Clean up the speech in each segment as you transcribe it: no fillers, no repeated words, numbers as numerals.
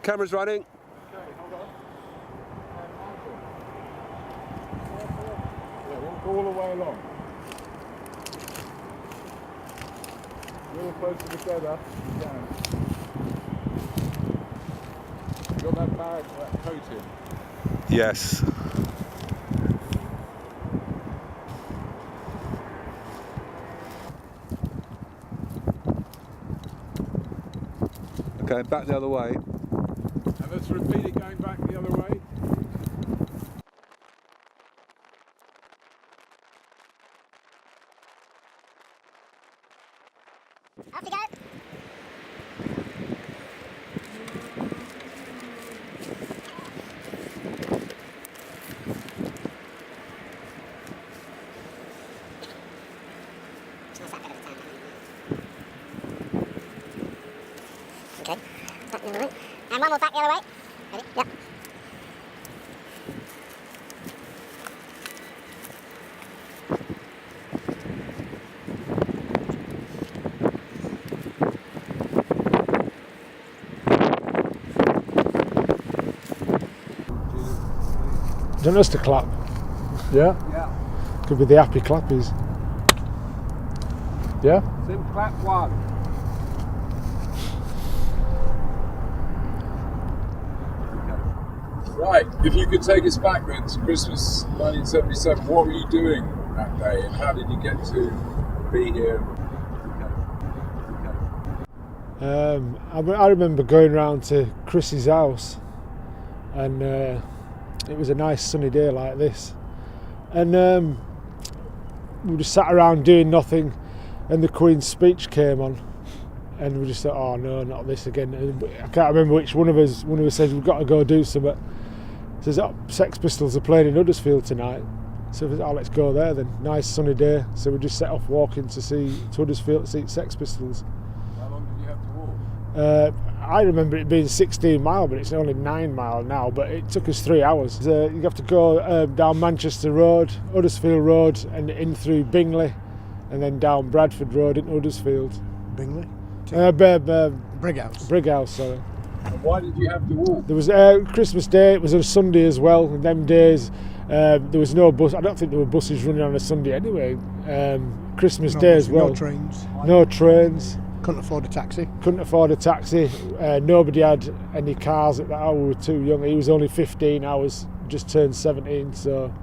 Camera's running. Okay, hold on. Yeah, walk all the way along. A little closer together. Down. You got that bag, that coat in? Yes. Okay, back the other way. And let's repeat it going back the other way. Off you go. Okay, back the other way. And one more back the other way. Ready? Yep. Don't us to clap. Yeah? Yeah. Could be the happy clappies. Yeah? Sim, clap one. Right, if you could take us back then to Christmas 1977, what were you doing that day and how did you get to be here? I remember going round to Chris's house, and it was a nice sunny day like this, and we just sat around doing nothing, and the Queen's speech came on, and we just thought, oh no, not this again. And I can't remember which one of us said we've got to go do something. Says, oh, Sex Pistols are playing in Huddersfield tonight, so we thought, oh, let's go there then. Nice sunny day, so we just set off walking to Huddersfield to see Sex Pistols. How long did you have to walk? I remember it being 16 mile, but it's only 9 mile now, but it took us 3 hours. You have to go down Manchester Road, Huddersfield Road, and in through Bingley, and then down Bradford Road into Huddersfield. Bingley? Brighouse. Brighouse, sorry. And why did you have to walk? There was Christmas Day, it was on a Sunday as well, and them days there was no bus. I don't think there were buses running on a Sunday anyway. Christmas Day as well. No trains. No trains. Couldn't afford a taxi. Couldn't afford a taxi. Nobody had any cars at that hour. We were too young. He was only 15, I was just turned 17, so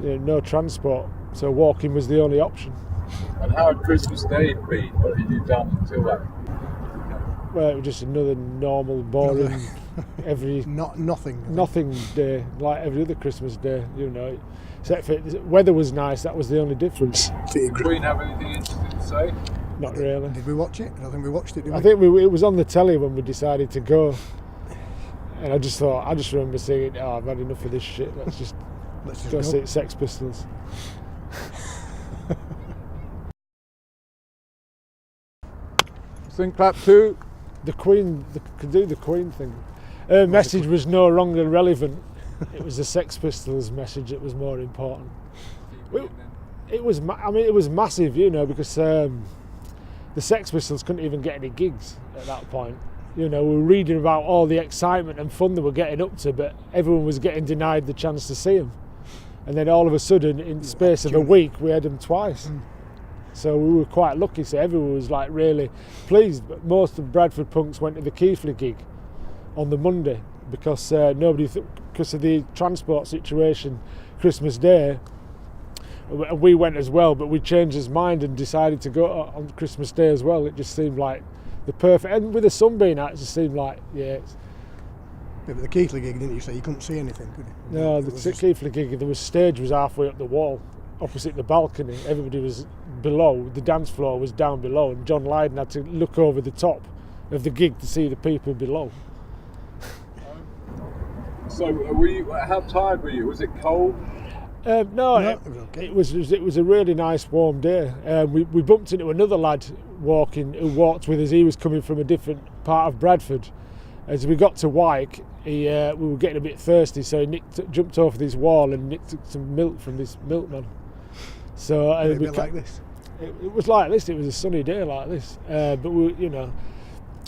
no transport. So walking was the only option. And how had Christmas Day been? What had you done until that? Well, it was just another normal, boring, nothing day, like every other Christmas day, Except for the weather was nice, that was the only difference. Did the Queen have anything interesting to say? Not really. Did we watch it? I don't think we watched it, did we? I think it was on the telly when we decided to go. And I just remember saying, oh, I've had enough of this shit, let's just go see Sex Pistols. Sing clap two. The Queen, could do the Queen thing. Her message was no longer relevant. It was the Sex Pistols message that was more important. It was massive, because the Sex Pistols couldn't even get any gigs at that point. We were reading about all the excitement and fun they were getting up to, but everyone was getting denied the chance to see them. And then all of a sudden, in the space of a week, we had them twice. So we were quite lucky, so everyone was like really pleased. But most of Bradford punks went to the Keighley gig on the Monday because because of the transport situation Christmas Day. We went as well, but we changed his mind and decided to go on Christmas Day as well. It just seemed like the perfect, and with the sun being out, it just seemed like, Yeah, but the Keighley gig, didn't you say you couldn't see anything, could you? No, the Keighley gig, the stage was halfway up the wall, opposite the balcony. Everybody was below, the dance floor was down below, and John Lydon had to look over the top of the gig to see the people below. So how tired were you? Was it cold? No, it was okay. It was a really nice warm day. We bumped into another lad who walked with us. He was coming from a different part of Bradford. As we got to Wyke, we were getting a bit thirsty, so he jumped over this wall and nicked some milk from this milkman. So a bit like this. It was like this. It was a sunny day like this, but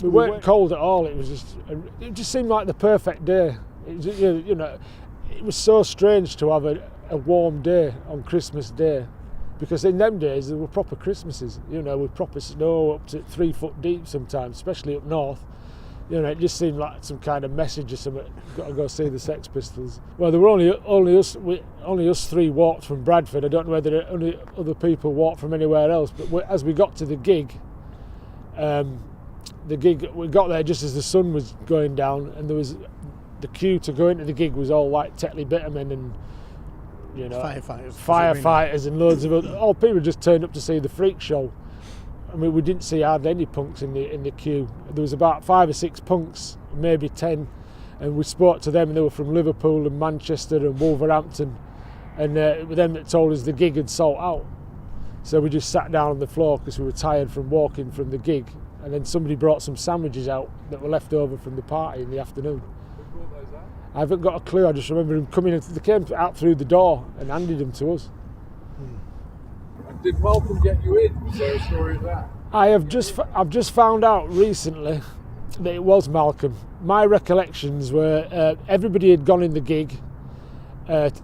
We weren't cold at all. It just seemed like the perfect day. It was so strange to have a warm day on Christmas Day, because in them days there were proper Christmases, with proper snow up to 3 foot deep sometimes, especially up north. It just seemed like some kind of message or something. Got to go see the Sex Pistols. Well, there were only us three walked from Bradford. I don't know whether only other people walked from anywhere else. But as we got to the gig, we got there just as the sun was going down, and there was the queue to go into the gig was all like Tetley bittermen and firefighters and loads of all people just turned up to see the freak show. I mean, we didn't see hardly any punks in the queue. There was about 5 or 6 punks, maybe 10, and we spoke to them, and they were from Liverpool and Manchester and Wolverhampton, and it was them that told us the gig had sold out. So we just sat down on the floor because we were tired from walking from the gig, and then somebody brought some sandwiches out that were left over from the party in the afternoon. Who brought those out? I haven't got a clue. I just remember them coming in. They came out through the door and handed them to us. And did Malcolm get you in? Was there a story of that? I've just found out recently that it was Malcolm. My recollections were everybody had gone in the gig.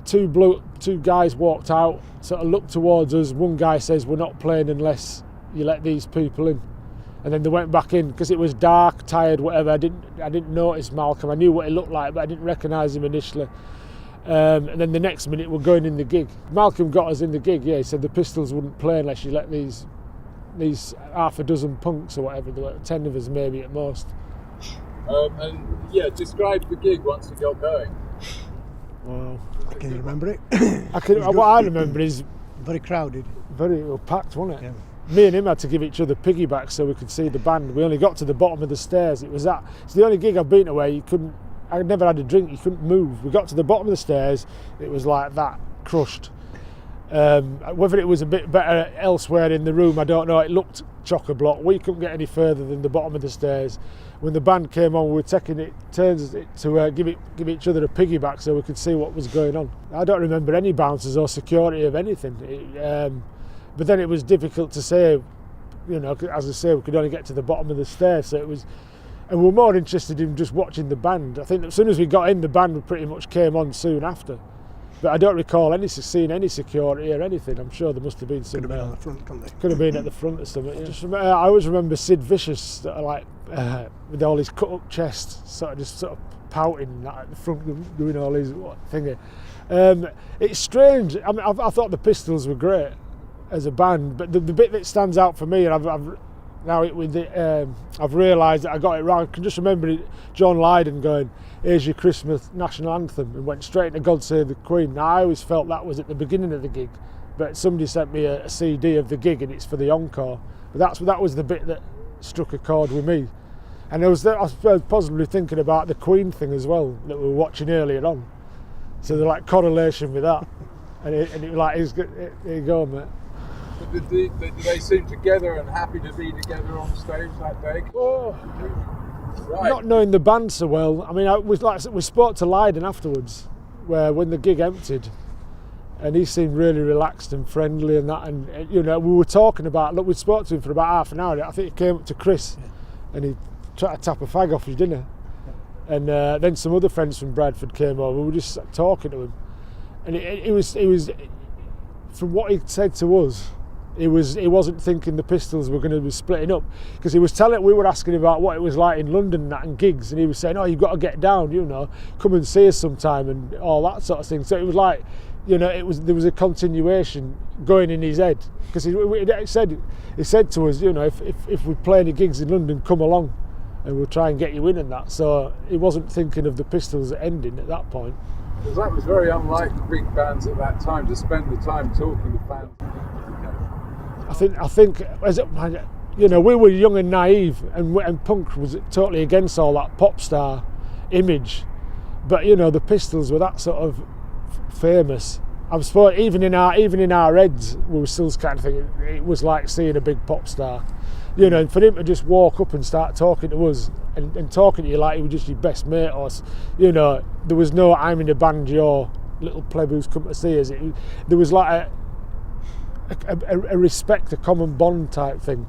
Two guys walked out, sort of looked towards us. One guy says, "We're not playing unless you let these people in." And then they went back in because it was dark, tired, whatever. I didn't notice Malcolm. I knew what he looked like, but I didn't recognise him initially. And then the next minute we're going in the gig. Malcolm got us in the gig. Yeah, he said the Pistols wouldn't play unless you let these half a dozen punks or whatever. There were 10 of us maybe at most. Describe the gig once you got going. Wow. I can't remember it. What I remember is Very crowded. very packed, wasn't it? Yeah. Me and him had to give each other piggybacks so we could see the band. We only got to the bottom of the stairs. It's the only gig I've been to where I never had a drink, you couldn't move. We got to the bottom of the stairs, it was like that, crushed. Whether it was a bit better elsewhere in the room, I don't know. It looked chock-a-block. We couldn't get any further than the bottom of the stairs. When the band came on, we were taking turns to give each other a piggyback so we could see what was going on. I don't remember any bouncers or security of anything. But then it was difficult to say, as I say, we could only get to the bottom of the stairs, so it was. And we were more interested in just watching the band. I think as soon as we got in, the band pretty much came on soon after. But I don't recall seeing any security or anything. I'm sure there must have been some. Could have been on the front, couldn't they? Could have been at the front or something. Yeah. I always remember Sid Vicious, with all his cut-up chest, sort of pouting at the front, doing all his thingy. It's strange. I mean, I thought the Pistols were great as a band, but the bit that stands out for me, and I've realised that I got it wrong. I can just remember John Lydon going, "Here's your Christmas national anthem," and went straight into God Save the Queen. Now I always felt that was at the beginning of the gig, but somebody sent me a CD of the gig and it's for the encore. But that was the bit that struck a chord with me. And I was possibly thinking about the Queen thing as well that we were watching earlier on. So there's like correlation with that, and it was like, here you go, mate. But did they seem together and happy to be together on stage that day? Oh. Right. Not knowing the band so well. I mean, we spoke to Lydon afterwards, when the gig emptied, and he seemed really relaxed and friendly and that. And we were talking about. Look, we spoke to him for about half an hour. I think he came up to Chris, and he tried to tap a fag off his dinner. And then some other friends from Bradford came over. We were just talking to him, and it was from what he said to us. He wasn't thinking the Pistols were going to be splitting up, because we were asking about what it was like in London and that and gigs, and he was saying, "Oh, you've got to get down, come and see us sometime," and all that sort of thing. So it was like, there was a continuation going in his head, because he said to us, if we play any gigs in London, come along, and we'll try and get you in and that. So he wasn't thinking of the Pistols ending at that point. Because that was very unlike the big bands at that time, to spend the time talking to fans. I think, we were young and naive, and punk was totally against all that pop star image. But the Pistols were that sort of famous. I suppose even in our heads, we were still kind of thinking it was like seeing a big pop star. And for him to just walk up and start talking to us and talking to you like he was just your best mate, or there was no "I'm in a band, you're little pleb who's come to see us." There was like a respect, a common bond type thing.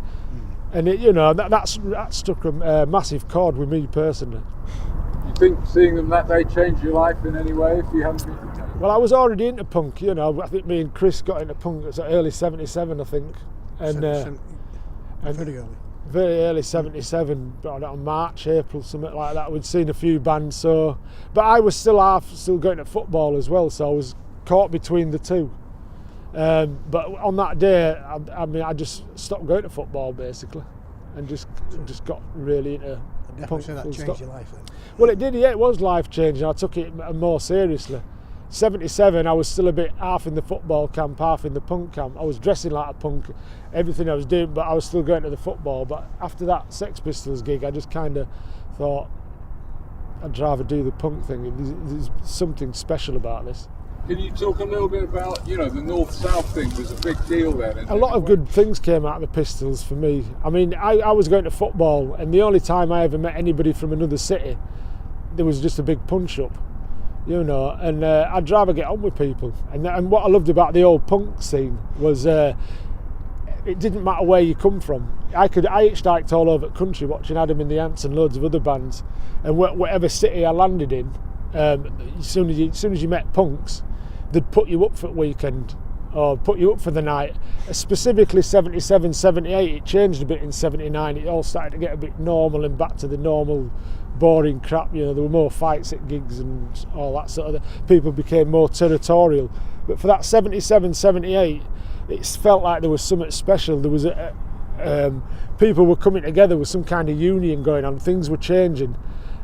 And it, you know, that struck a massive chord with me personally. You think seeing them that day changed your life in any way if you hadn't been? Well, I was already into punk, you know. I think me and Chris got into punk. It was early '77, I think, and very early. Very early '77, on March, April, something like that. We'd seen a few bands, so but I was still going to football as well, so I was caught between the two. But on that day, I just stopped going to football basically, and just got really into I'd punk. definitely say that changed your life then. Well, it did. Yeah, it was life changing. I took it more seriously. '77, I was still a bit half in the football camp, half in the punk camp. I was dressing like a punk, everything I was doing, but I was still going to the football. But after that Sex Pistols gig, I just kind of thought I'd rather do the punk thing. There's something special about this. Can you talk a little bit about, you know, the North-South thing was a big deal then? A lot of good things came out of the Pistols for me. I mean, I was going to football, and the only time I ever met anybody from another city, there was just a big punch-up, you know, and I'd rather get on with people. And what I loved about the old punk scene was it didn't matter where you come from. I hitchhiked all over the country watching Adam and the Ants and loads of other bands, and whatever city I landed in, as soon as you met punks, they'd put you up for the weekend or put you up for the night. Specifically '77, '78, it changed a bit in '79. It all started to get a bit normal and back to the normal boring crap. You know, there were more fights at gigs and all that sort of thing. People became more territorial. But for that '77, '78, it felt like there was something special. There was people were coming together with some kind of union going on. Things were changing.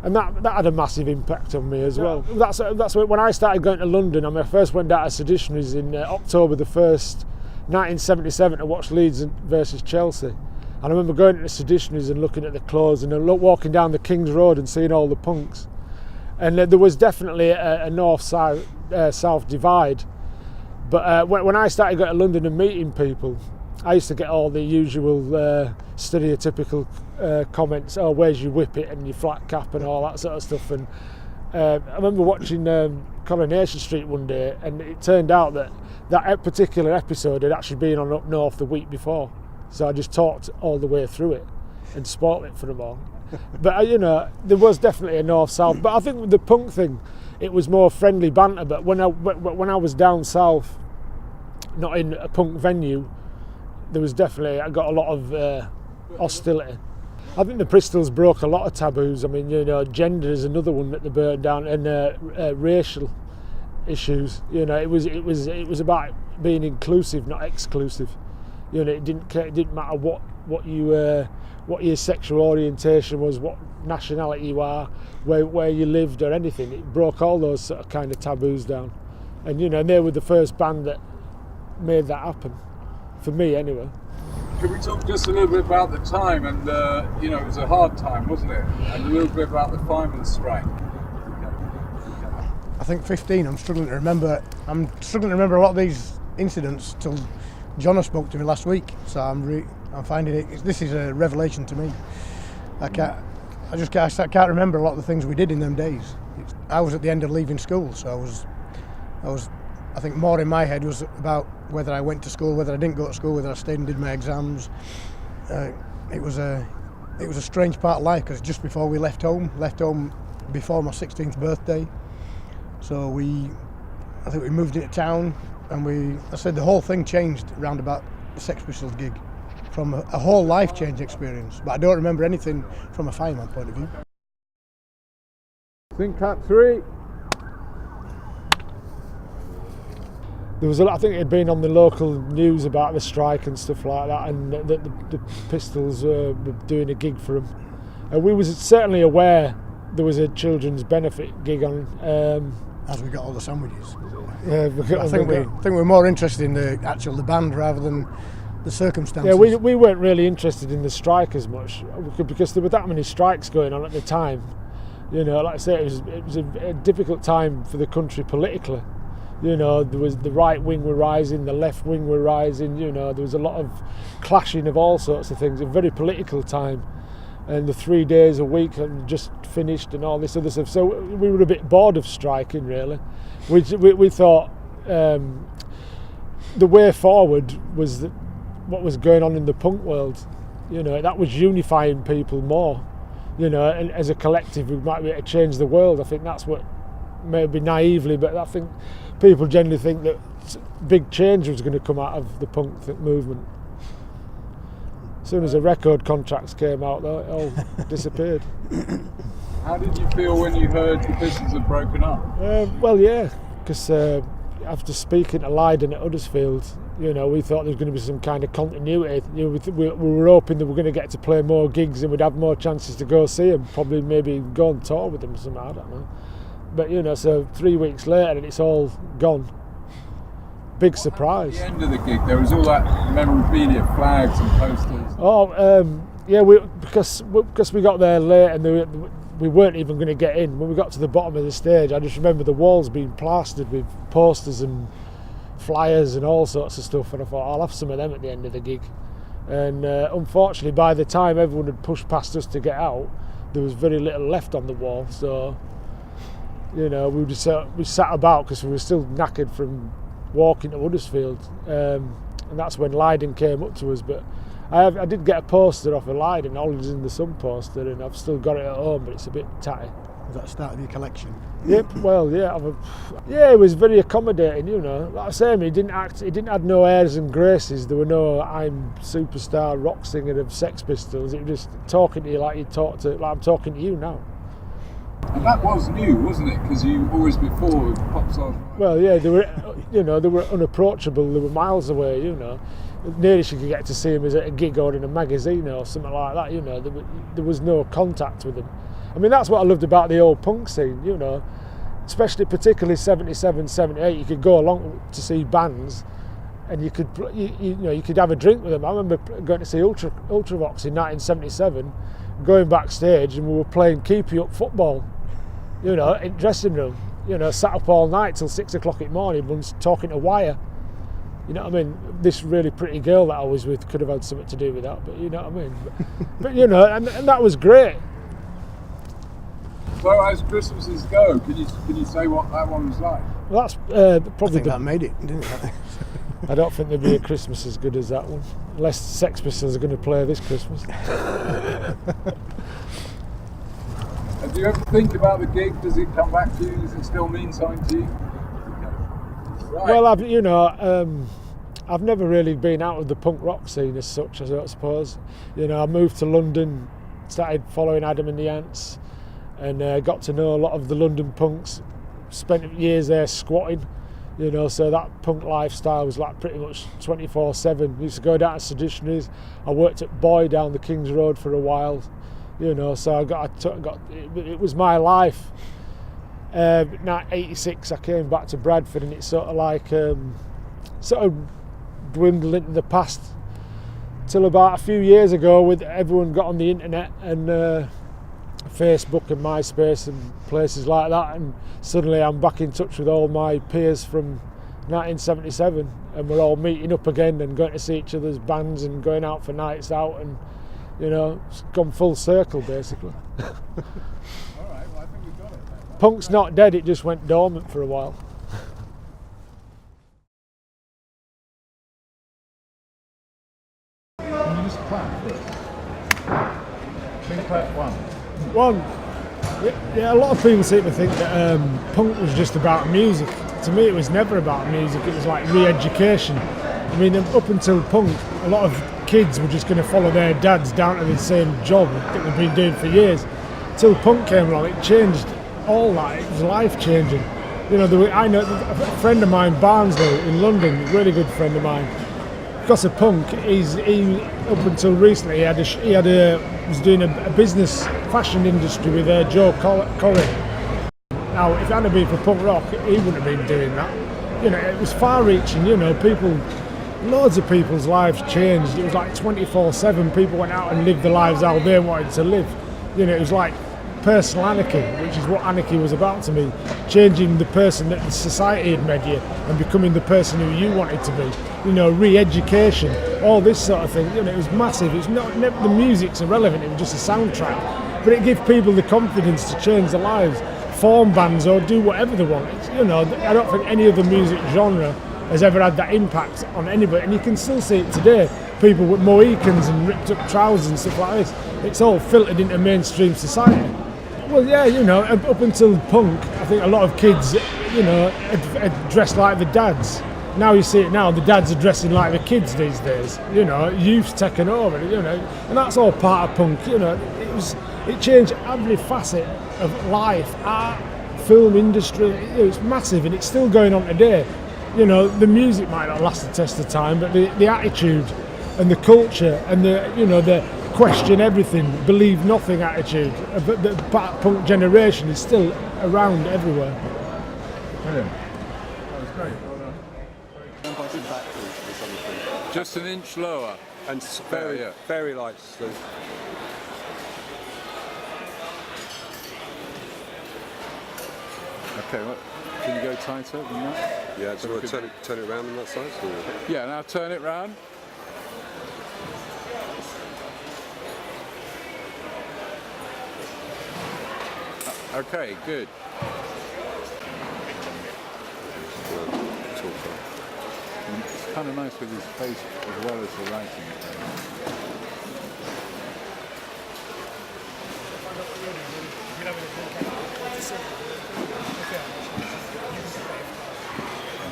And that had a massive impact on me as well. That's when I started going to London. I first went down to Seditionaries in October the 1st, 1977 to watch Leeds versus Chelsea. And I remember going to Seditionaries and looking at the clothes and walking down the King's Road and seeing all the punks. And there was definitely a north-south divide. But when I started going to London and meeting people, I used to get all the usual stereotypical comments, oh, where's your whippet and your flat cap and all that sort of stuff. And I remember watching Coronation Street one day, and it turned out that particular episode had actually been on Up North the week before. So I just talked all the way through it and spoiled it for them all. But you know, there was definitely a north-south. But I think with the punk thing, it was more friendly banter. But when I was down south, not in a punk venue, there was definitely, I got a lot of hostility. I think the Pistols broke a lot of taboos. I mean, you know, gender is another one that they burned down, and racial issues. You know, it was about being inclusive, not exclusive. You know, it didn't matter what your sexual orientation was, what nationality you are, where you lived or anything. It broke all those sort of kind of taboos down, and you know, and they were the first band that made that happen. For me, anyway. Can we talk just a little bit about the time? And you know, it was a hard time, wasn't it? And a little bit about the fireman's strike. I think 15. I'm struggling to remember a lot of these incidents till Johna spoke to me last week. So I'm finding it. This is a revelation to me. I can't remember a lot of the things we did in them days. I was at the end of leaving school, so I was. I think more in my head was about whether I went to school, whether I didn't go to school, whether I stayed and did my exams. It was a strange part of life, because just before we left home before my 16th birthday. So I think we moved into town, and I said the whole thing changed around about the Sex Pistols gig, from a whole life change experience. But I don't remember anything from a fireman point of view. Think cut 3. There was I think it had been on the local news about the strike and stuff like that, and the Pistols were doing a gig for them. And we was certainly aware there was a children's benefit gig on. As we got all the sandwiches. Yeah, I think we're more interested in the band rather than the circumstances. Yeah, we weren't really interested in the strike as much, because there were that many strikes going on at the time. You know, like I say, it was a difficult time for the country politically. You know, there was the right wing were rising, the left wing were rising. You know, there was a lot of clashing of all sorts of things. A very political time, and the 3 days a week had just finished and all this other stuff. So we were a bit bored of striking, really. We thought the way forward was what was going on in the punk world. You know, that was unifying people more. You know, and as a collective, we might be able to change the world. I think that's what, maybe naively, but I think people generally think that big change was going to come out of the punk movement. As soon as the record contracts came out, though, it all disappeared. How did you feel when you heard the Pistols had broken up? Well, yeah, because after speaking to Lydon at Huddersfield, you know, we thought there was going to be some kind of continuity. You know, we were hoping that we were going to get to play more gigs and we'd have more chances to go see them, probably maybe go on tour with them or something, I don't know. But, you know, so 3 weeks later and it's all gone. Big surprise. At the end of the gig, there was all that memorabilia, flags and posters. Oh, yeah, because we got there late and we weren't even going to get in. When we got to the bottom of the stage, I just remember the walls being plastered with posters and flyers and all sorts of stuff, and I thought I'll have some of them at the end of the gig. And unfortunately, by the time everyone had pushed past us to get out, there was very little left on the wall. So, you know, we sat about because we were still knackered from walking to Huddersfield, and that's when Lydon came up to us. But I did get a poster off of Lydon, Holidays in the Sun poster, and I've still got it at home, but it's a bit tatty. Was that the start of your collection? Yep. Well, yeah. Yeah, it was very accommodating. You know, like I say, he didn't have no airs and graces. There were no "I'm superstar rock singer of Sex Pistols." It was just talking to you like I'm talking to you now. And that was new, wasn't it? Because you always before pop stars. Well, yeah, they were unapproachable. They were miles away. You know, nearest you could get to see them is at a gig or in a magazine or something like that. You know, there was no contact with them. I mean, that's what I loved about the old punk scene, you know, particularly 77, 78, you could go along to see bands and you could have a drink with them. I remember going to see Ultravox in 1977, going backstage and we were playing keepy up football, you know, in dressing room, you know, sat up all night till 6 o'clock in the morning, once talking to wire. You know what I mean? This really pretty girl that I was with could have had something to do with that, but you know what I mean? But you know, and that was great. So as Christmases go, can you say what that one was like? Well, that's probably that made it, didn't it? I don't think there'd be a Christmas as good as that one, unless Sex Pistols are going to play this Christmas. And do you ever think about the gig? Does it come back to you? Does it still mean something to you? Right. Well, I've never really been out of the punk rock scene as such, I suppose. You know, I moved to London, started following Adam and the Ants, and got to know a lot of the London punks. Spent years there squatting, you know, so that punk lifestyle was like pretty much 24/7. Used to go down to Seditionaries. I worked at Boy down the King's Road for a while, you know, so it was my life. Now 86, I came back to Bradford, and it's sort of dwindled into the past till about a few years ago, with everyone got on the internet and Facebook and MySpace and places like that, and suddenly I'm back in touch with all my peers from 1977, and we're all meeting up again and going to see each other's bands and going out for nights out, and you know, it's gone full circle basically. All right, well, I think we've got it. Punk's not dead, it just went dormant for a while. Can you just clap first? Can you clap one? Yeah, a lot of people seem to think that punk was just about music. To me, it was never about music. It was like re-education. I mean, up until punk, a lot of kids were just going to follow their dads down to the same job that they've been doing for years. Till punk came along, it changed all that. It was life-changing. You know, I know a friend of mine, Barnsley, in London, a really good friend of mine. Because of punk, he up until recently was doing a business fashion industry with Joe Corey. Now, if it hadn't been for punk rock, he wouldn't have been doing that. You know, it was far-reaching. You know, loads of people's lives changed. It was like 24/7. People went out and lived the lives how they wanted to live. You know, it was like personal anarchy, which is what anarchy was about to me. Changing the person that the society had made you and becoming the person who you wanted to be. You know, re-education, all this sort of thing. You know, it was massive. It's not the music's irrelevant. It was just a soundtrack, but it gives people the confidence to change their lives, form bands or do whatever they want. You know, I don't think any other music genre has ever had that impact on anybody, and you can still see it today. people with Mohicans and ripped up trousers and stuff like this. It's all filtered into mainstream society. Well, yeah, you know, up until punk, I think a lot of kids, you know, had dressed like the dads. Now you see it now, the dads are dressing like the kids these days. You know, youth's taken over, you know, and that's all part of punk. You know, it changed every facet of life, art, film industry. You know, it's massive, and it's still going on today. You know, the music might not last the test of time, but the attitude and the culture and the question everything, believe nothing attitude of the punk generation is still around everywhere. Brilliant. That was great. Well done. Just an inch lower. And very light, Steve. Okay, well, can you go tighter than that? Yeah, do you want to turn it around on that side? Or? Yeah, now turn it round. Okay, good. And it's kind of nice with his face as well as the writing.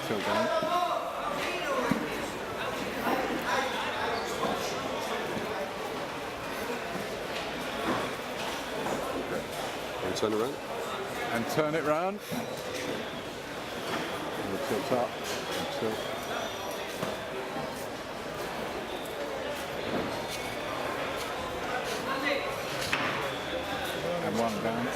Until then. And turn around. And turn it round. And tilt up. And tilt. And one down.